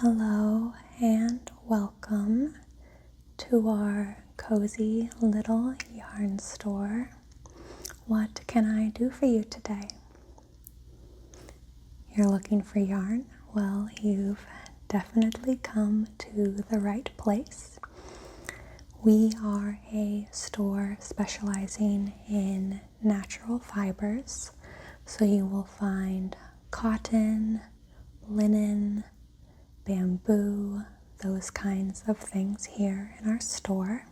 Hello and welcome to our cozy little yarn store. What can I do for you today? You're looking for yarn? Well, you've definitely come to the right place. We are a store specializing in natural fibers, so you will find cotton, linen, bamboo, those kinds of things here in our store.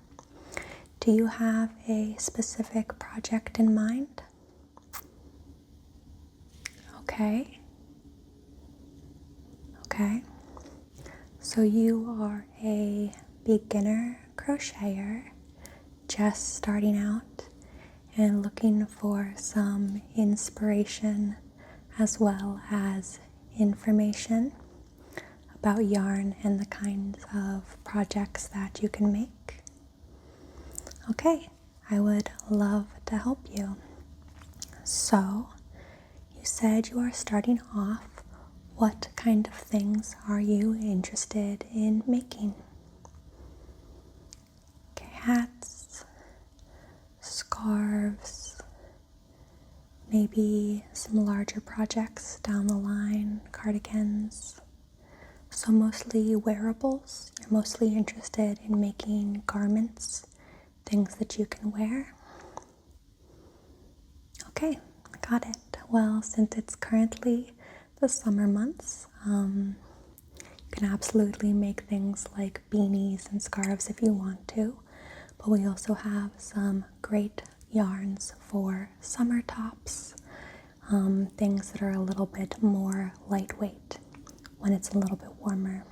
Do you have a specific project in mind? Okay. So you are a beginner crocheter just starting out and looking for some inspiration as well as information about yarn and the kinds of projects that you can make. Okay, I would love to help you. So, you said you are starting off. What kind of things are you interested in making? Okay, hats, scarves, maybe some larger projects down the line, cardigans. So mostly wearables. You're mostly interested in making garments, things that you can wear. Okay, got it. Well, since it's currently the summer months, you can absolutely make things like beanies and scarves if you want to, but we also have some great yarns for summer tops, things that are a little bit more lightweight when it's a little bit warmer.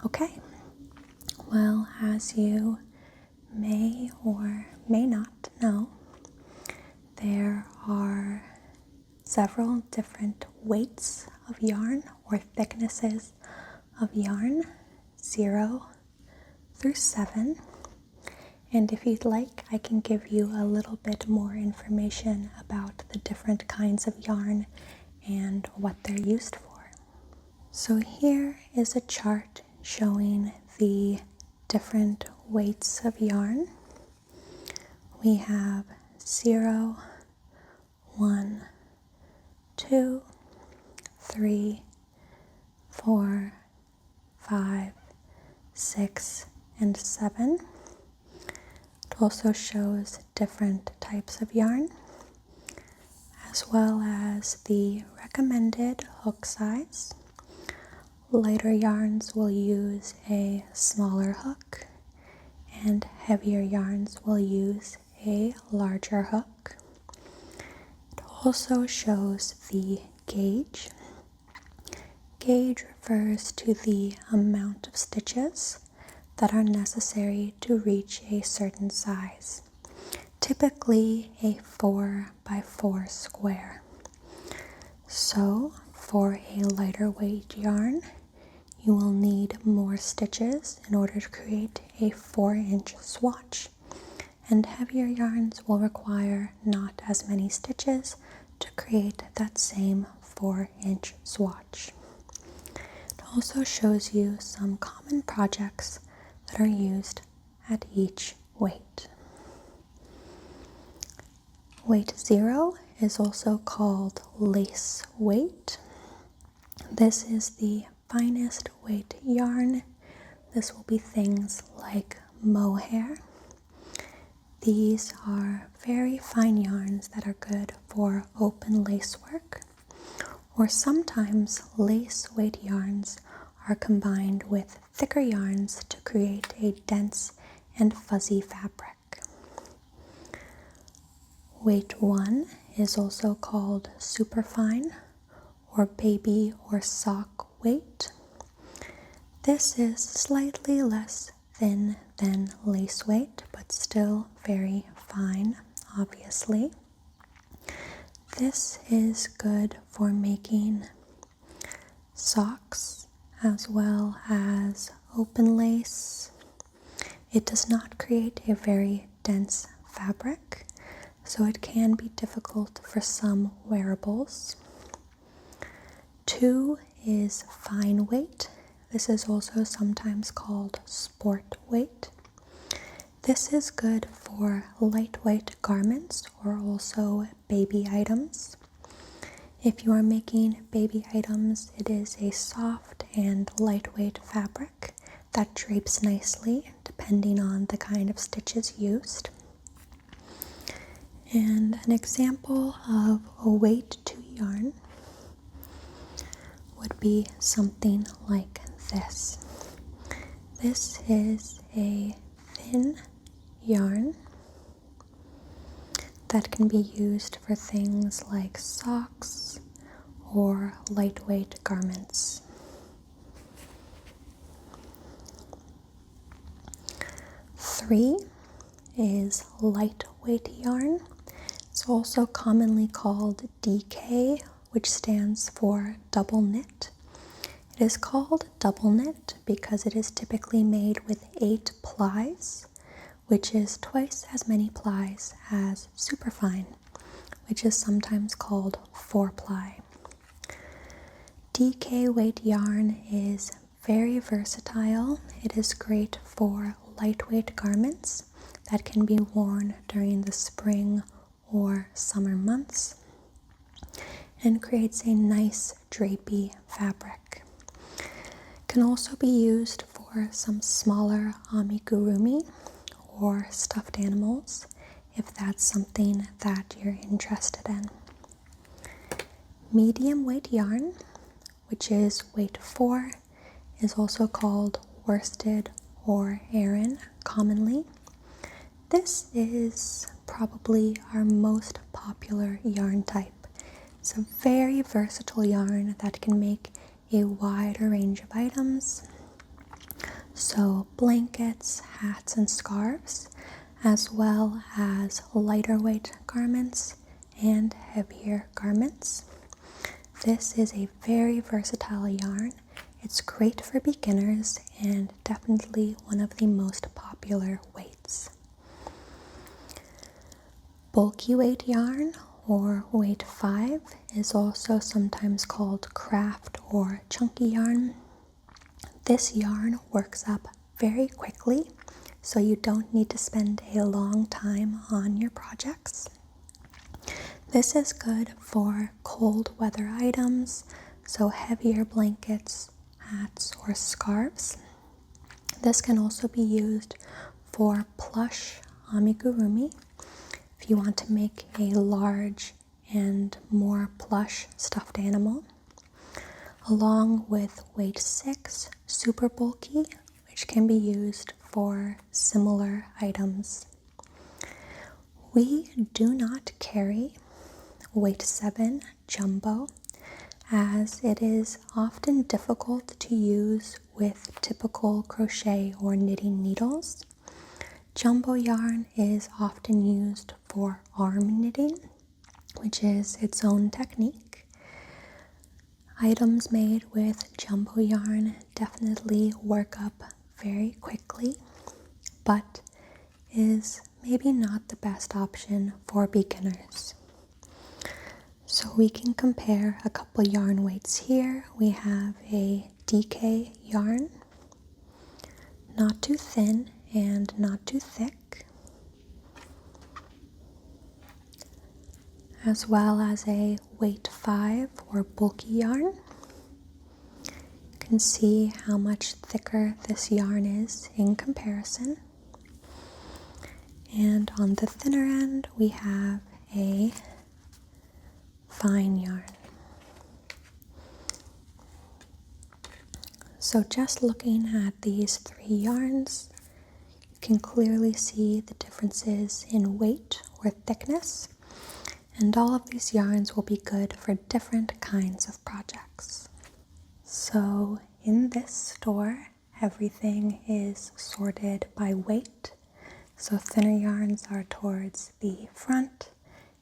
Okay, well, as you may or may not know, there are several different weights of yarn or thicknesses of yarn, 0 through 7. And if you'd like, I can give you a little bit more information about the different kinds of yarn and what they're used for. So here is a chart showing the different weights of yarn. We have 0, 1, 2, 3, 4, 5, 6, and 7. It also shows different types of yarn, as well as the recommended hook size. Lighter yarns will use a smaller hook, and heavier yarns will use a larger hook. It also shows the gauge. Gauge refers to the amount of stitches that are necessary to reach a certain size, typically a 4x4 square. So, for a lighter weight yarn, you will need more stitches in order to create a 4-inch swatch, and heavier yarns will require not as many stitches to create that same 4-inch swatch. It also shows you some common projects that are used at each weight. Weight 0 is also called lace weight. This is the finest weight yarn. This will be things like mohair. These are very fine yarns that are good for open lace work, or sometimes lace weight yarns are combined with thicker yarns to create a dense and fuzzy fabric. Weight 1 is also called superfine or baby or sock weight. This is slightly less thin than lace weight, but still very fine, obviously. This is good for making socks as well as open lace. It does not create a very dense fabric, so it can be difficult for some wearables. 2 is fine weight, This is also sometimes called sport weight. This is good for lightweight garments or also baby items. If you are making baby items, it is a soft and lightweight fabric that drapes nicely depending on the kind of stitches used. And an example of a weight to yarn would be something like this. This is a thin yarn that can be used for things like socks or lightweight garments. Three is lightweight yarn. It's also commonly called DK, which stands for double knit. It is called double knit because it is typically made with 8 plies, which is twice as many plies as superfine, which is sometimes called 4-ply. DK weight yarn is very versatile. It is great for lightweight garments that can be worn during the spring or summer months and creates a nice drapey fabric. It can also be used for some smaller amigurumi or stuffed animals if that's something that you're interested in. Medium weight yarn, which is weight 4, is also called worsted or Aran commonly. This is probably our most popular yarn type. It's a very versatile yarn that can make a wider range of items. So blankets, hats, and scarves, as well as lighter weight garments and heavier garments. This is a very versatile yarn. It's great for beginners and definitely one of the most popular weights. Bulky weight yarn, or weight 5, is also sometimes called craft or chunky yarn. This yarn works up very quickly, so you don't need to spend a long time on your projects. This is good for cold weather items, so heavier blankets, hats, or scarves. This can also be used for plush amigurumi if you want to make a large and more plush stuffed animal, along with weight 6, super bulky, which can be used for similar items. We do not carry weight 7 jumbo, as it is often difficult to use with typical crochet or knitting needles. Jumbo yarn is often used for arm knitting, which is its own technique. Items made with jumbo yarn definitely work up very quickly, but is maybe not the best option for beginners. So we can compare a couple yarn weights here. We have a DK yarn, not too thin and not too thick, as well as a weight 5 or bulky yarn. You can see how much thicker this yarn is in comparison. And on the thinner end, we have a fine yarn. So just looking at these 3 yarns, you can clearly see the differences in weight or thickness, and all of these yarns will be good for different kinds of projects. So in this store, everything is sorted by weight. So thinner yarns are towards the front,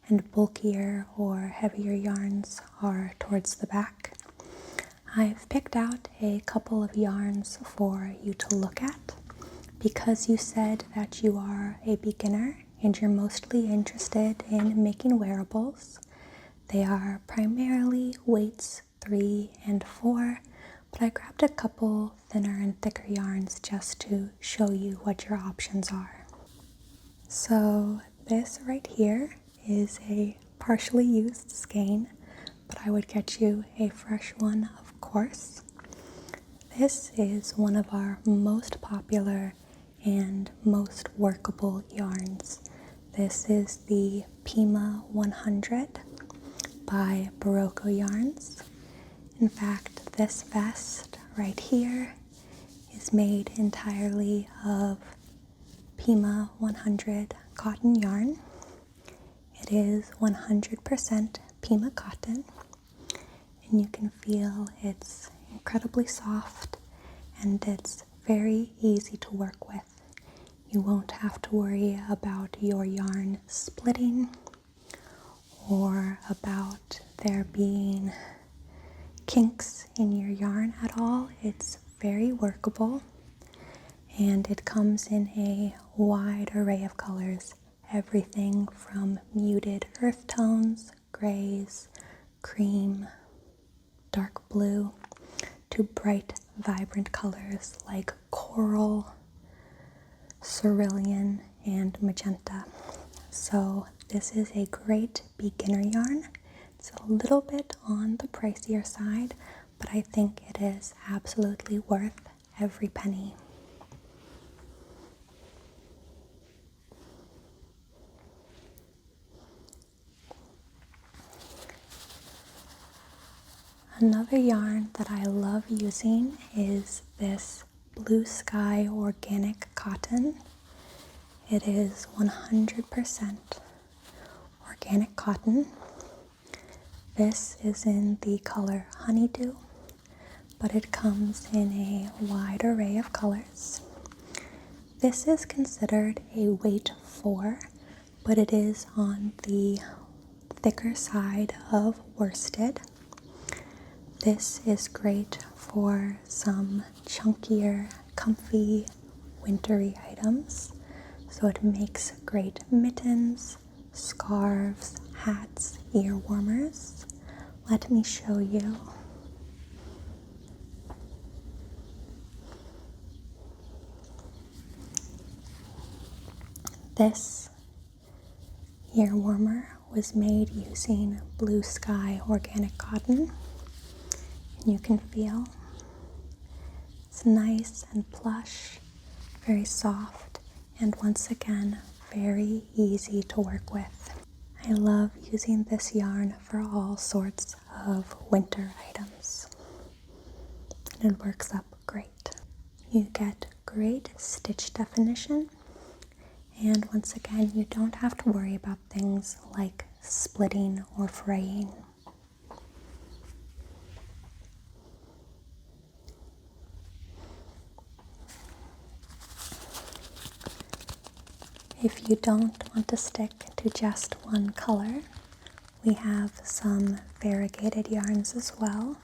and bulkier or heavier yarns are towards the back. I've picked out a couple of yarns for you to look at because you said that you are a beginner and you're mostly interested in making wearables. They are primarily weights 3 and 4, but I grabbed a couple thinner and thicker yarns just to show you what your options are. So this right here is a partially used skein, but I would get you a fresh one, of course. This is one of our most popular and most workable yarns. This is the Pima 100 by Barocco Yarns. In fact, this vest right here is made entirely of Pima 100 cotton yarn. It is 100% Pima cotton, and you can feel it's incredibly soft and it's very easy to work with. You won't have to worry about your yarn splitting or about there being kinks in your yarn at all. It's very workable, and it comes in a wide array of colors. Everything from muted earth tones, grays, cream, dark blue, to bright, vibrant colors like coral, cerulean, and magenta. So this is a great beginner yarn. It's a little bit on the pricier side, but I think it is absolutely worth every penny. Another yarn that I love using is this Blue Sky organic cotton. It is 100% organic cotton. This is in the color Honeydew, but it comes in a wide array of colors. This is considered a weight 4, but it is on the thicker side of worsted. This is great for some chunkier, comfy, wintry items. So it makes great mittens, scarves, hats, ear warmers. Let me show you. This ear warmer was made using Blue Sky organic cotton. You can feel it's nice and plush, very soft, and once again, very easy to work with. I love using this yarn for all sorts of winter items, and it works up great. You get great stitch definition, and once again, you don't have to worry about things like splitting or fraying. If you don't want to stick to just one color, we have some variegated yarns as well.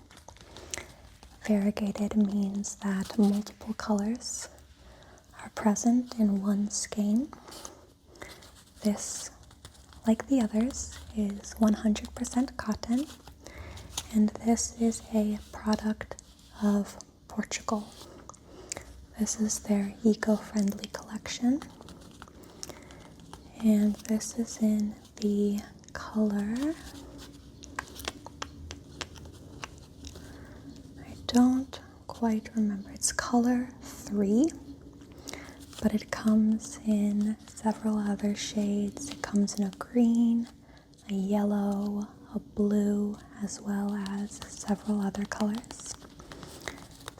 Variegated means that multiple colors are present in one skein. This, like the others, is 100% cotton, and this is a product of Portugal. This is their eco-friendly collection. And this is in the color, I don't quite remember, it's color 3, but it comes in several other shades. It comes in a green, a yellow, a blue, as well as several other colors.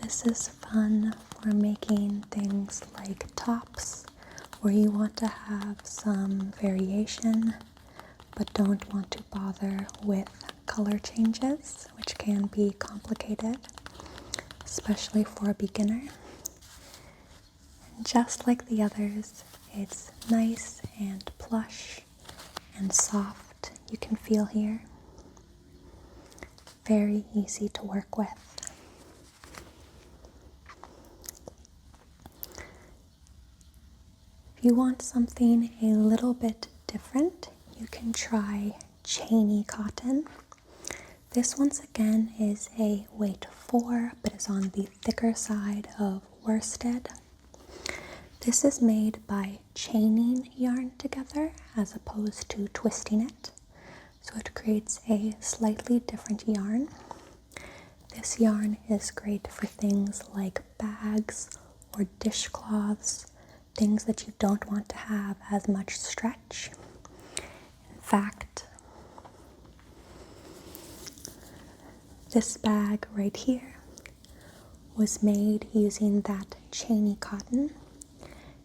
This is fun for making things like tops, where you want to have some variation but don't want to bother with color changes, which can be complicated, especially for a beginner. And just like the others, it's nice and plush and soft. You can feel here. Very easy to work with. If you want something a little bit different, you can try chainy cotton. This once again is a weight before, but is on the thicker side of worsted. This is made by chaining yarn together as opposed to twisting it, so it creates a slightly different yarn. This yarn is great for things like bags or dishcloths, things that you don't want to have as much stretch. In fact, this bag right here was made using that chainy cotton,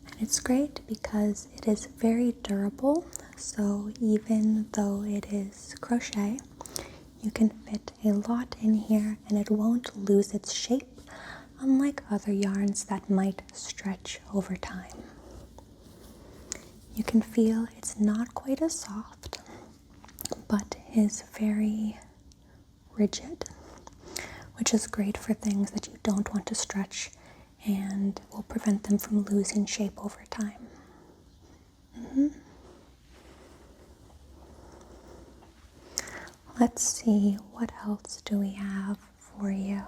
and it's great because it is very durable, so even though it is crochet, you can fit a lot in here and it won't lose its shape, unlike other yarns that might stretch over time. You can feel it's not quite as soft, but is very rigid, which is great for things that you don't want to stretch and will prevent them from losing shape over time. Let's see, what else do we have for you?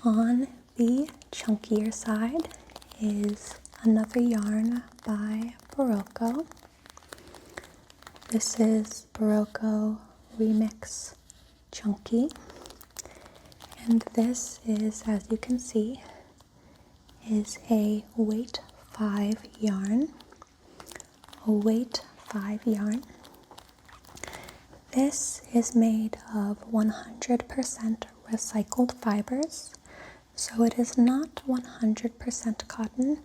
On the chunkier side is another yarn by Barocco. This is Barocco Remix Chunky, and this is, as you can see, is a weight 5 yarn. This is made of 100% recycled fibers, so it is not 100% cotton,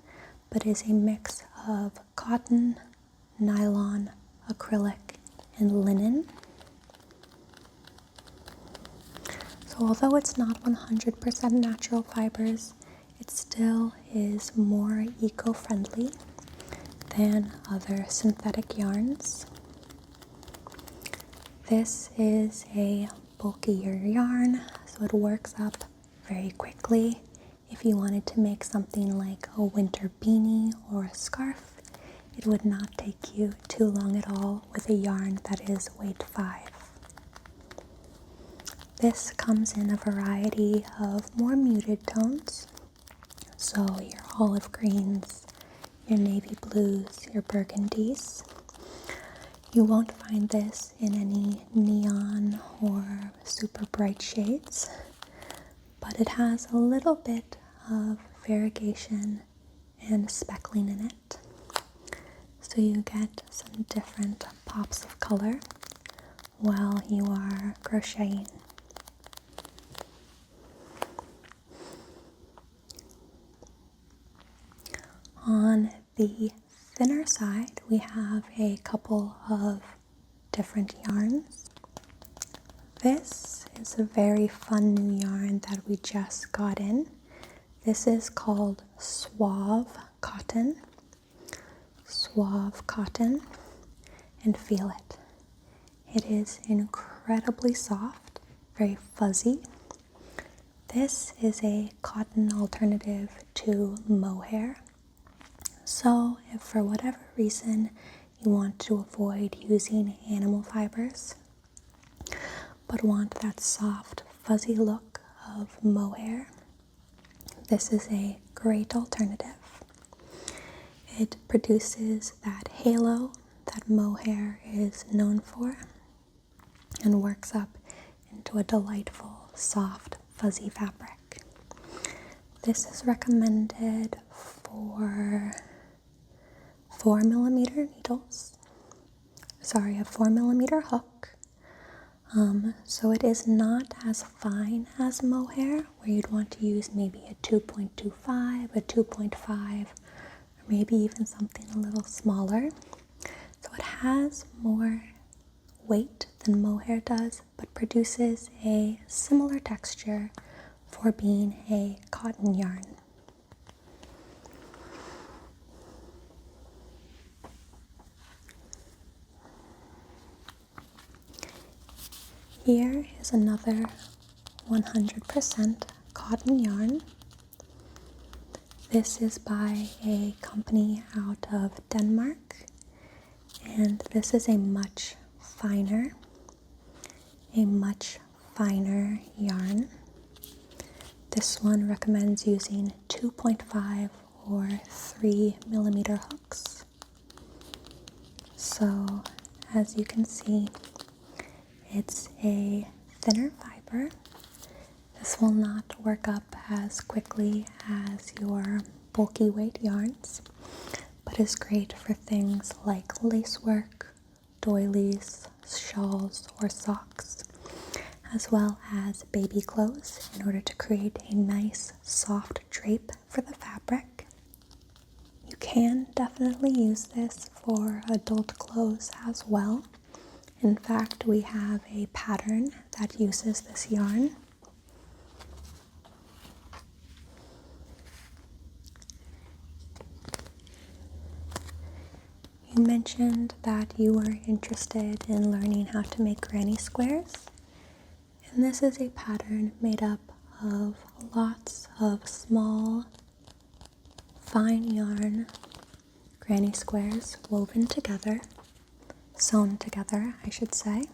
but is a mix of cotton, nylon, acrylic, and linen. So although it's not 100% natural fibers, it still is more eco-friendly than other synthetic yarns. This is a bulkier yarn, so it works up very quickly. If you wanted to make something like a winter beanie or a scarf, it would not take you too long at all with a yarn that is weight 5. This comes in a variety of more muted tones, so your olive greens, your navy blues, your burgundies. You won't find this in any neon or super bright shades, but it has a little bit of variegation and speckling in it. So you get some different pops of color while you are crocheting. On the thinner side, we have a couple of different yarns. This is a very fun new yarn that we just got in. This is called Suave Cotton. Suave Cotton, and feel it. It is incredibly soft, very fuzzy. This is a cotton alternative to mohair. So if for whatever reason you want to avoid using animal fibers, but want that soft, fuzzy look of mohair, this is a great alternative. It produces that halo that mohair is known for and works up into a delightful, soft, fuzzy fabric. This is recommended for 4mm needles. Sorry, a 4mm hook. So it is not as fine as mohair, where you'd want to use maybe a 2.25, a 2.5, or maybe even something a little smaller. So it has more weight than mohair does, but produces a similar texture for being a cotton yarn. Here is another 100% cotton yarn. This is by a company out of Denmark, and this is a much finer a much finer yarn. This one recommends using 2.5 or 3 millimeter hooks. So as you can see, it's a thinner fiber. This will not work up as quickly as your bulky weight yarns, but is great for things like lacework, doilies, shawls, or socks, as well as baby clothes in order to create a nice soft drape for the fabric. You can definitely use this for adult clothes as well. In fact, we have a pattern that uses this yarn. You mentioned that you were interested in learning how to make granny squares, and this is a pattern made up of lots of small, fine yarn granny squares woven together, sewn together, I should say.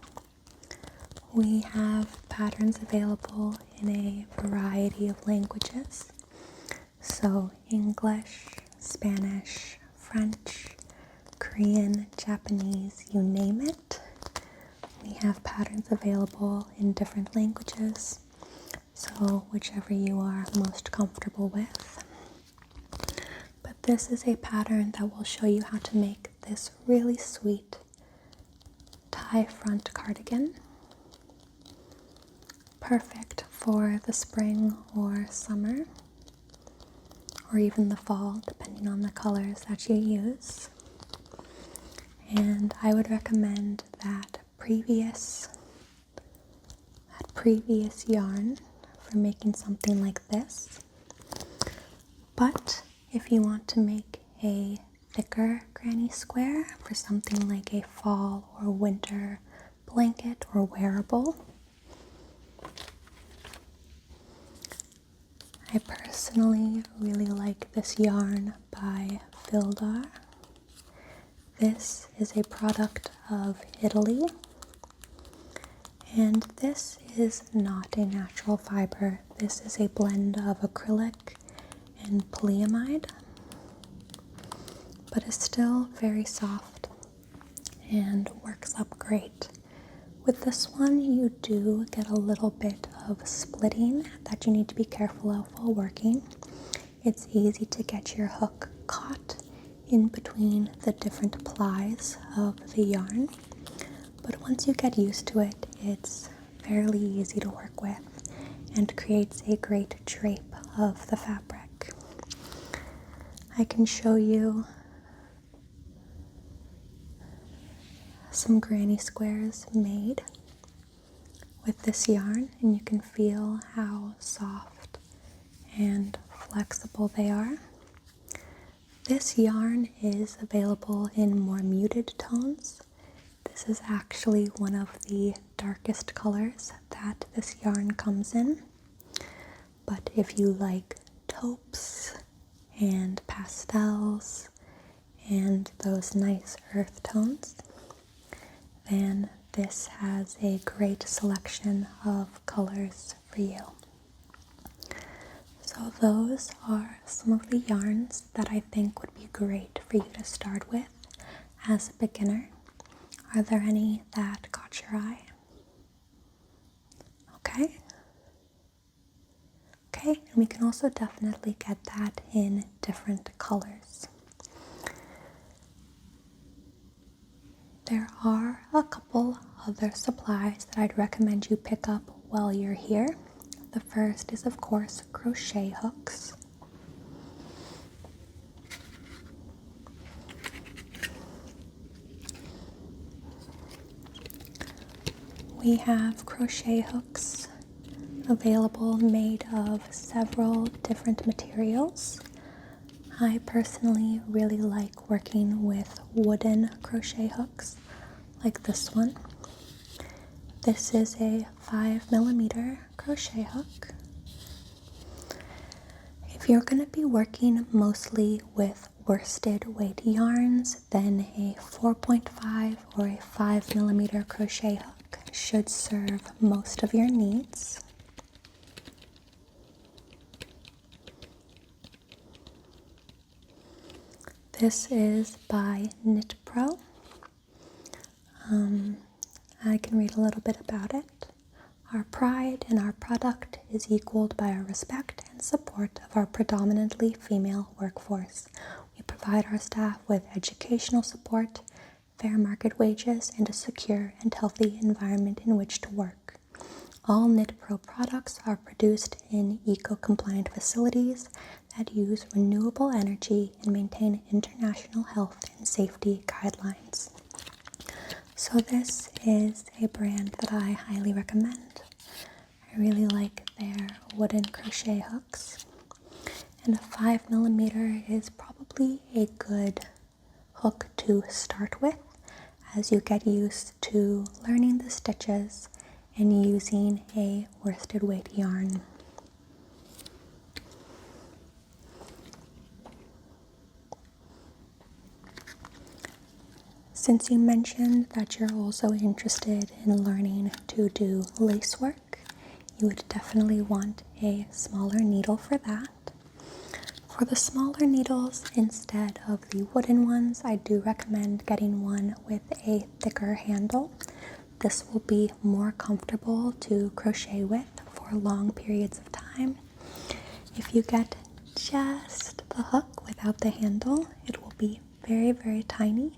We have patterns available in a variety of languages, so English, Spanish, French, Korean, Japanese, you name it. We have patterns available in different languages, so whichever you are most comfortable with. But this is a pattern that will show you how to make this really sweet tie front cardigan. Perfect for the spring or summer, or even the fall, depending on the colors that you use. And I would recommend that previous yarn for making something like this. But if you want to make a thicker granny square for something like a fall or winter blanket or wearable, I personally really like this yarn by Fildar. This is a product of Italy, and this is not a natural fiber. This is a blend of acrylic and polyamide, but is still very soft and works up great. With this one, you do get a little bit of splitting that you need to be careful of while working. It's easy to get your hook caught in between the different plies of the yarn, but once you get used to it, it's fairly easy to work with and creates a great drape of the fabric. I can show you some granny squares made with this yarn, and you can feel how soft and flexible they are. This yarn is available in more muted tones. This is actually one of the darkest colors that this yarn comes in. But if you like taupes and pastels and those nice earth tones, then this has a great selection of colors for you. So those are some of the yarns that I think would be great for you to start with as a beginner. Are there any that caught your eye? Okay, and we can also definitely get that in different colors. There are a couple other supplies that I'd recommend you pick up while you're here. The first is, of course, crochet hooks. We have crochet hooks available made of several different materials. I personally really like working with wooden crochet hooks like this one. This is a 5mm crochet hook. If you're going to be working mostly with worsted weight yarns, then a 4.5 or a 5mm crochet hook should serve most of your needs. This is by Knit Pro. I can read a little bit about it. Our pride in our product is equaled by our respect and support of our predominantly female workforce. We provide our staff with educational support, fair market wages, and a secure and healthy environment in which to work. All Knit Pro products are produced in eco-compliant facilities that use renewable energy and maintain international health and safety guidelines. So this is a brand that I highly recommend. I really like their wooden crochet hooks, and a 5mm is probably a good hook to start with as you get used to learning the stitches and using a worsted weight yarn. Since you mentioned that you're also interested in learning to do lace work, you would definitely want a smaller needle for that. For the smaller needles, instead of the wooden ones, I do recommend getting one with a thicker handle. This will be more comfortable to crochet with for long periods of time. If you get just the hook without the handle, it will be very, very tiny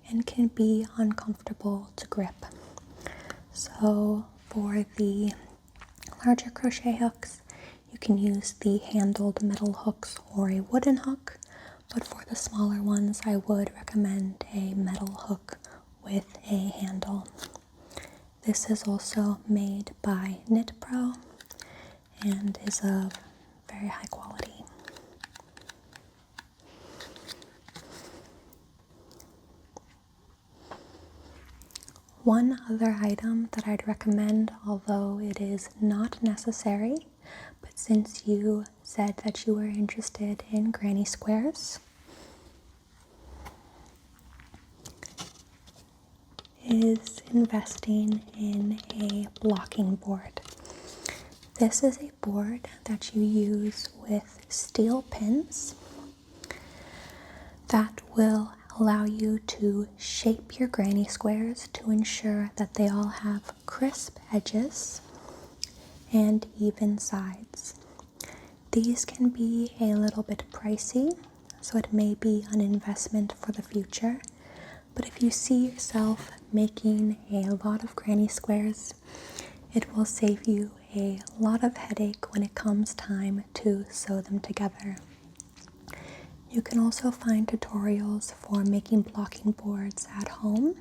and can be uncomfortable to grip. So for the larger crochet hooks, you can use the handled metal hooks or a wooden hook, but for the smaller ones, I would recommend a metal hook with a handle. This is also made by Knit Pro and is of very high quality. One other item that I'd recommend, although it is not necessary, but since you said that you were interested in granny squares, is investing in a blocking board. This is a board that you use with steel pins that will allow you to shape your granny squares to ensure that they all have crisp edges and even sides. These can be a little bit pricey, so it may be an investment for the future, but if you see yourself making a lot of granny squares, it will save you a lot of headache when it comes time to sew them together. You can also find tutorials for making blocking boards at home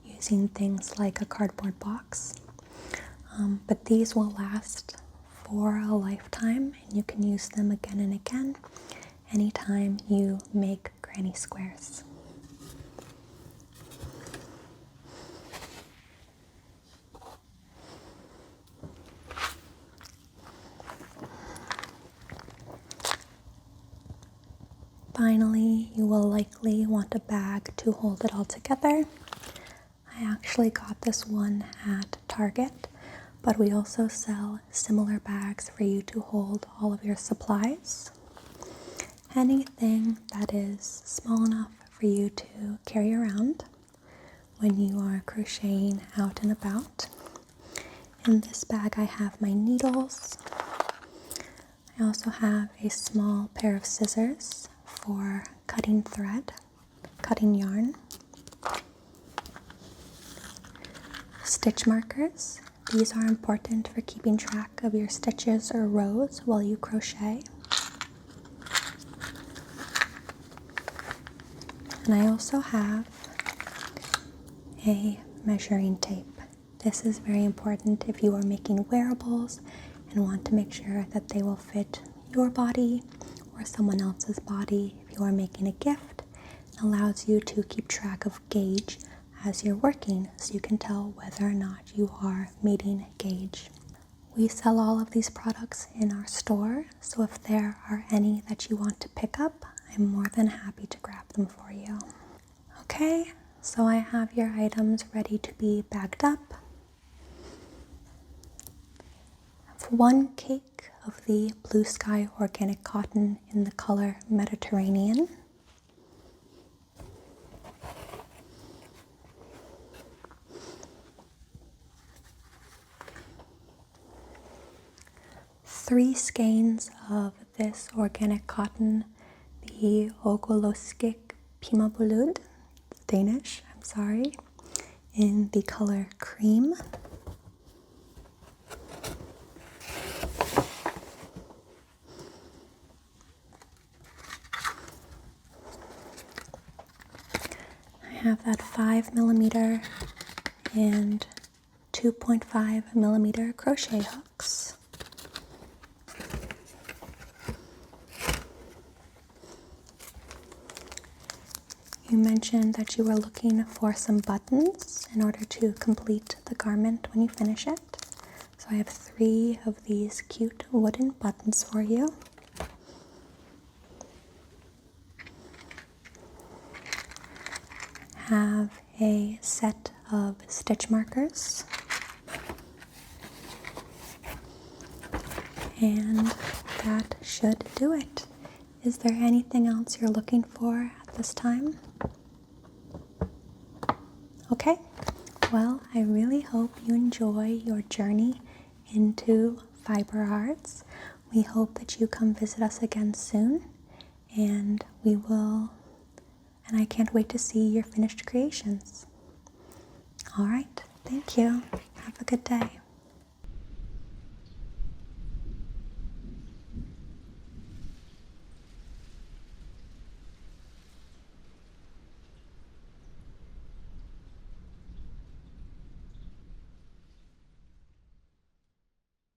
using things like a cardboard box, but these will last for a lifetime and you can use them again and again anytime you make granny squares. Finally, you will likely want a bag to hold it all together. I actually got this one at Target, but we also sell similar bags for you to hold all of your supplies. Anything that is small enough for you to carry around when you are crocheting out and about. In this bag I have my needles. I also have a small pair of scissors for cutting thread, cutting yarn, stitch markers. These are important for keeping track of your stitches or rows while you crochet. And I also have a measuring tape. This is very important if you are making wearables and want to make sure that they will fit your body or someone else's body. If you are making a gift, it allows you to keep track of gauge as you're working so you can tell whether or not you are meeting gauge. We sell all of these products in our store, so if there are any that you want to pick up, I'm more than happy to grab them for you. Okay, so I have your items ready to be bagged up. 1 cake of the Blue Sky organic cotton in the color Mediterranean. 3 skeins of this organic cotton, the Ogoloskik Pimabulud, Danish, I'm sorry, in the color cream. I have that 5mm and 2.5mm crochet hooks. You mentioned that you were looking for some buttons in order to complete the garment when you finish it. So I have 3 of these cute wooden buttons for you. Have a set of stitch markers. And that should do it. Is there anything else you're looking for at this time? Okay, well, I really hope you enjoy your journey into fiber arts. We hope that you come visit us again soon, and I can't wait to see your finished creations. All right, thank you. Have a good day.